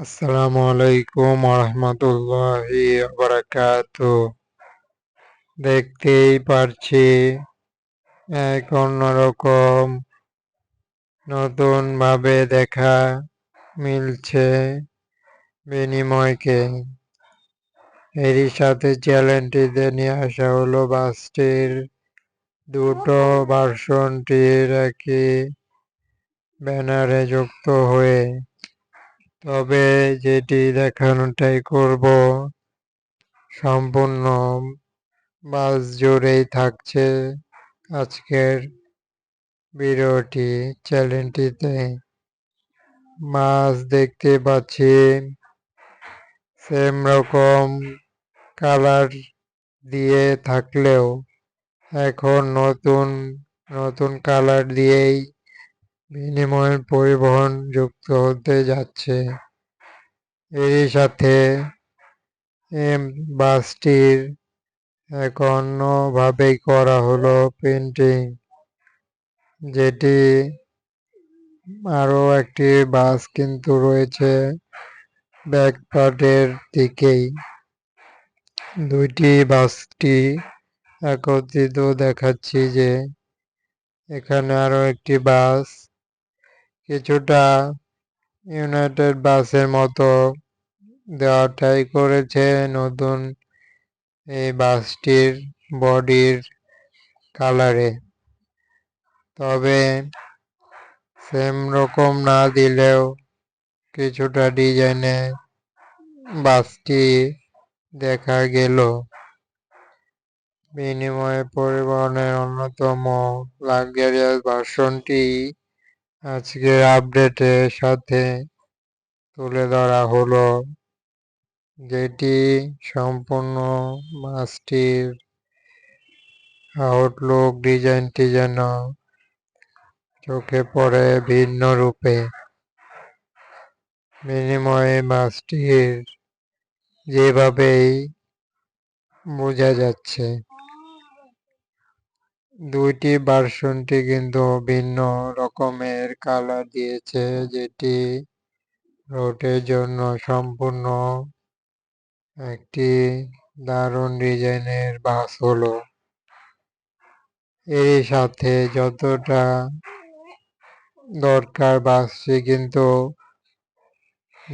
আসসালামু আলাইকুম ওরহমতুল্লাহি বারাকাতুহ। দেখতেই পারছি এক অন্যরকম নতুন ভাবে দেখা মিলছে বিনিময়কে। এরই সাথে চ্যানেলটিতে নিয়ে আসা হলো বাসটির দুটো ভার্সনটির একই ব্যানারে যুক্ত হয়ে। তবে যেটি দেখানোটাই করব সম্পূর্ণ বাস জুড়েই থাকছে আজকের ভিডিওটি। চ্যানেলটিতে মাছ দেখতে পাচ্ছি সেম রকম কালার দিয়ে থাকলেও এখন নতুন নতুন কালার দিয়েই বিনিময় পরিবহন যুক্ত হতে যাচ্ছে। এরই সাথে বাসটির এক অন্যভাবেই করা হলো পেন্টিং, যেটি আরো একটি বাস কিন্তু রয়েছে ব্যাক পার্টের দিকেই। দুইটি বাসটি একত্রিত দেখাচ্ছি যে এখানে আরো একটি বাস কিছুটা ইউনাইটেড বাসের মতো দেওয়া ট্রাই করেছে নতুন এই বাসটির বডির কালারে। তবে সেম রকম না দিলেও কিছুটা ডিজাইনে বাসটি দেখা গেল। বিনিময় পরিবহনের অন্যতম লাক্সারিয়াস ভার্সনটি আজকের আপডেটের সাথে তুলে ধরা হলো, যেটি সম্পূর্ণ বাসটির আউটলুক ডিজাইনটি যেন চোখে পড়ে ভিন্ন রূপে। বিনিময়ে বাসটির যেভাবেই বোঝা যাচ্ছে দুইটি ভার্সনটি কিন্তু ভিন্ন রকমের কালার দিয়েছে, যেটি রোডের জন্য সম্পূর্ণ একটি দারুণ ডিজাইনের বাস হলো। এর সাথে যতটা দরকার বাসটি কিন্তু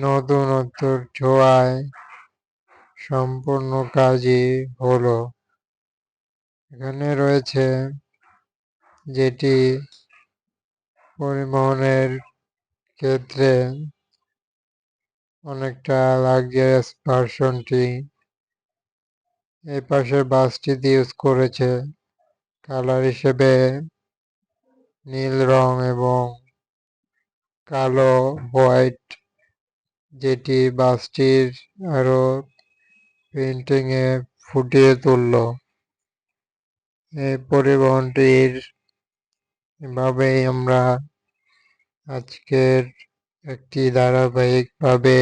নতুনত্বর ছোঁয়ায় সম্পূর্ণ কাজই হলো। এখানে রয়েছে যেটি পরিবহনের ক্ষেত্রে অনেকটা লাক্সারিয়াস ভার্সনটি এই পাশের বাসটিতে ইউজ করেছে কালার হিসেবে নীল রং এবং কালো হোয়াইট, যেটি বাসটির আরো পেন্টিংয়ে ফুটিয়ে তুলল। এই পরিবহনটির এভাবেই আমরা আজকের একটি ধারাবাহিকভাবে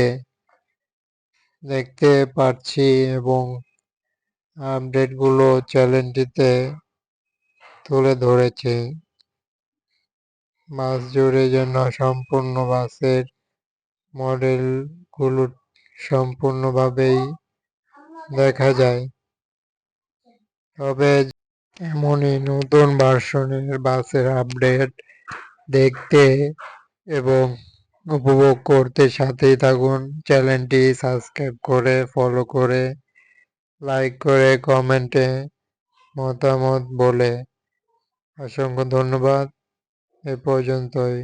দেখতে পাচ্ছি এবং আপডেটগুলো চ্যানেলটিতে তুলে ধরেছে। বাস জুড়ে যেন সম্পূর্ণ বাসের মডেলগুলো সম্পূর্ণভাবেই দেখা যায়। তবে এমনই নতুন ভার্সনের বাসের আপডেট দেখতে এবং উপভোগ করতে সাথেই থাকুন। চ্যানেলটি সাবস্ক্রাইব করে ফলো করে লাইক করে কমেন্টে মতামত বলে অসংখ্য ধন্যবাদ। এ পর্যন্তই।